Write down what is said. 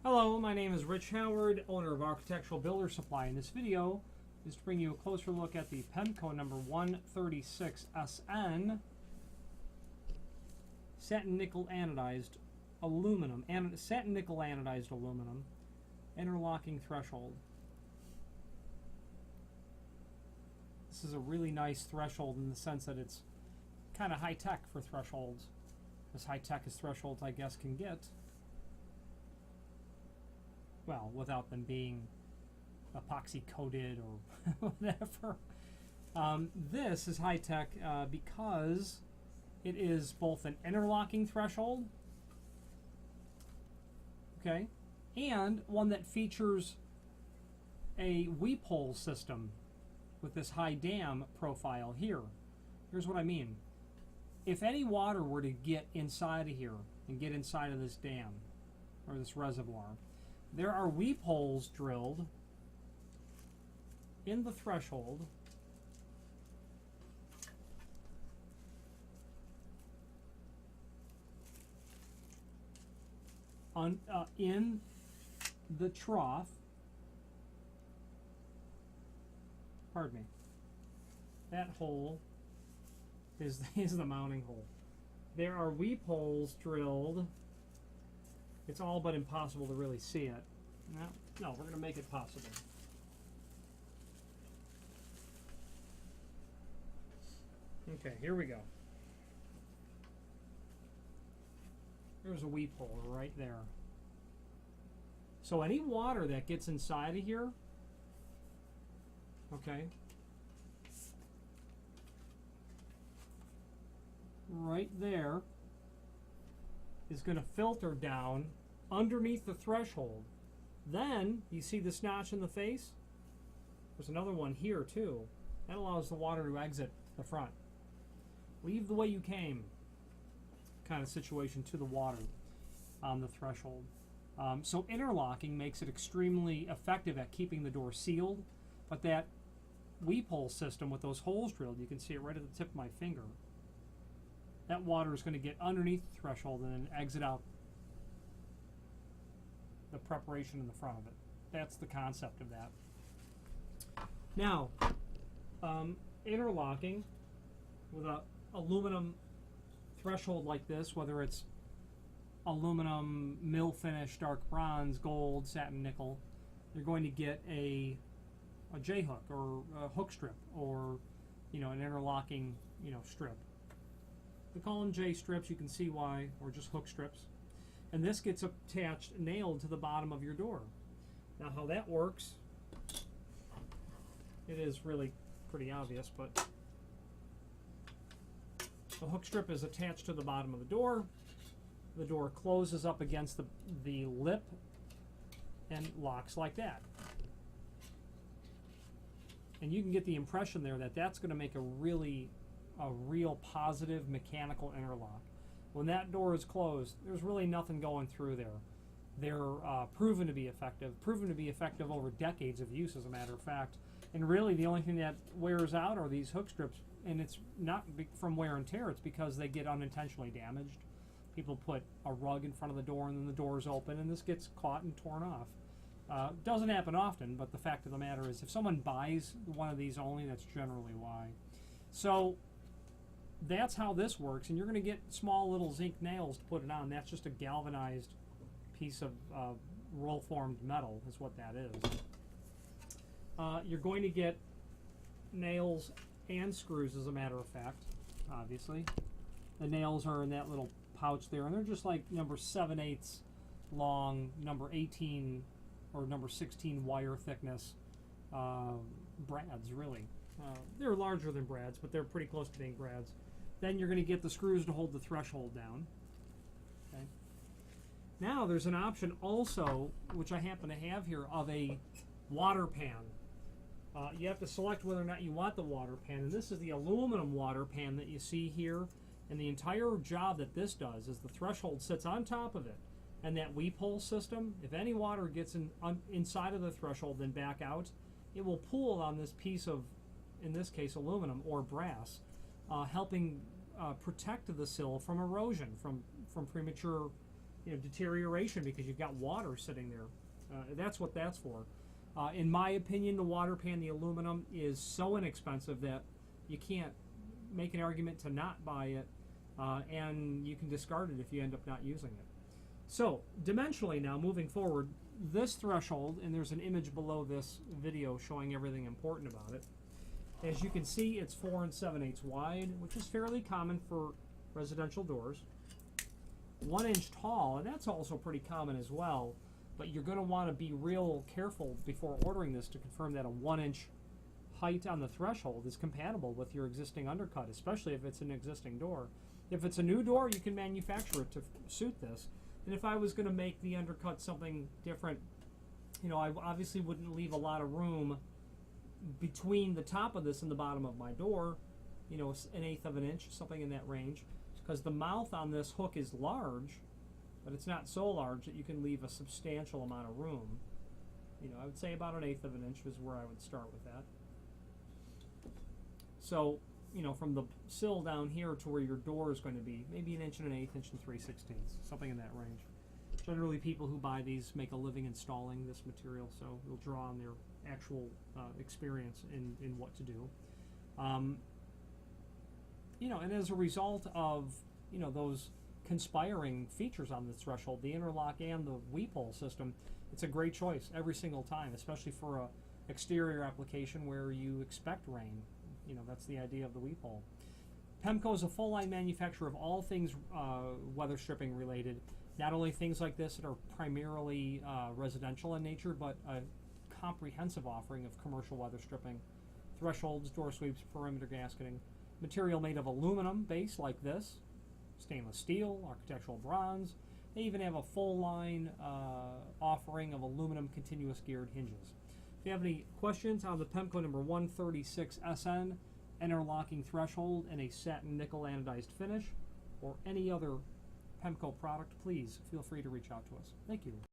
Hello, my name is Rich Howard, owner of Architectural Builder Supply. In this video is to bring you a closer look at the Pemko number 136SN satin nickel anodized aluminum, satin nickel anodized aluminum interlocking threshold. This is a really nice threshold in the sense that it's kind of high-tech for thresholds, as high-tech as thresholds I guess can get. Well, without them being epoxy coated or whatever. This is high tech because it is both an interlocking threshold, okay, and one that features a weep hole system with this high dam profile here. Here's what I mean. If any water were to get inside of here and get inside of this dam or this reservoir, there are weep holes drilled in the threshold in the trough. Pardon me. That hole is the mounting hole. There are weep holes drilled. It's all but impossible to really see it. No, we're going to make it possible. Okay, here we go. There's a weep hole right there. So any water that gets inside of here, okay, right there, is going to filter down underneath the threshold. Then you see this notch in the face? There's another one here too. That allows the water to exit the front. Leave the way you came kind of situation to the water on the threshold. So interlocking makes it extremely effective at keeping the door sealed, but that weep hole system with those holes drilled, you can see it right at the tip of my finger. That water is going to get underneath the threshold and then exit out the preparation in the front of it. That's the concept of that. Now, interlocking with an aluminum threshold like this, whether it's aluminum, mill finish, dark bronze, gold, satin nickel, you're going to get a J-hook or a hook strip or an interlocking strip. We call them J strips, you can see why, or just hook strips. And this gets attached, nailed to the bottom of your door. Now how that works, it is really pretty obvious, but the hook strip is attached to the bottom of the door. The door closes up against the lip and locks like that. And you can get the impression there that that's going to make a real positive mechanical interlock. When that door is closed, there's really nothing going through there. They're proven to be effective over decades of use, as a matter of fact. And really the only thing that wears out are these hook strips, and it's not from wear and tear, it's because they get unintentionally damaged. People put a rug in front of the door and then the door's open and this gets caught and torn off. Doesn't happen often, but the fact of the matter is if someone buys one of these only, that's generally why. So that's how this works, and you're going to get small little zinc nails to put it on. That's just a galvanized piece of roll-formed metal is what that is. You're going to get nails and screws, as a matter of fact, obviously. The nails are in that little pouch there, and they're just like number 7/8 long, number 18 or number 16 wire thickness brads, really. They're larger than brads, but they're pretty close to being brads. Then you're going to get the screws to hold the threshold down. Okay. Now there's an option also, which I happen to have here, of a water pan. You have to select whether or not you want the water pan, and this is the aluminum water pan that you see here. And the entire job that this does is the threshold sits on top of it, and that weep hole system, if any water gets inside of the threshold then back out, it will pool on this piece of, in this case, aluminum or brass, helping protect the sill from erosion, from premature deterioration because you've got water sitting there. That's what that's for. In my opinion, the water pan, the aluminum, is so inexpensive that you can't make an argument to not buy it, and you can discard it if you end up not using it. So, dimensionally now, moving forward, this threshold, and there's an image below this video showing everything important about it. As you can see, it's 4 7/8 wide, which is fairly common for residential doors. 1 inch tall, and that's also pretty common as well, but you're going to want to be real careful before ordering this to confirm that a 1 inch height on the threshold is compatible with your existing undercut, especially if it's an existing door. If it's a new door, you can manufacture it to suit this. And if I was going to make the undercut something different, I obviously wouldn't leave a lot of room between the top of this and the bottom of my door, 1/8 of an inch, something in that range, because the mouth on this hook is large, but it's not so large that you can leave a substantial amount of room. I would say about 1/8 of an inch is where I would start with that. So, from the sill down here to where your door is going to be, maybe 1 1/8 inch, 1 3/16, something in that range. Generally, people who buy these make a living installing this material, so they'll draw on their actual experience in what to do. And as a result of, those conspiring features on this threshold, the interlock and the weep hole system, it's a great choice every single time, especially for a exterior application where you expect rain. That's the idea of the weep hole. Pemko is a full-line manufacturer of all things weather stripping related. Not only things like this that are primarily residential in nature, but a comprehensive offering of commercial weather stripping, thresholds, door sweeps, perimeter gasketing, material made of aluminum base like this, stainless steel, architectural bronze. They even have a full-line offering of aluminum continuous geared hinges. If you have any questions on the Pemko number 136 SN, interlocking threshold, and a satin nickel anodized finish, or any other Pemko product, please feel free to reach out to us. Thank you.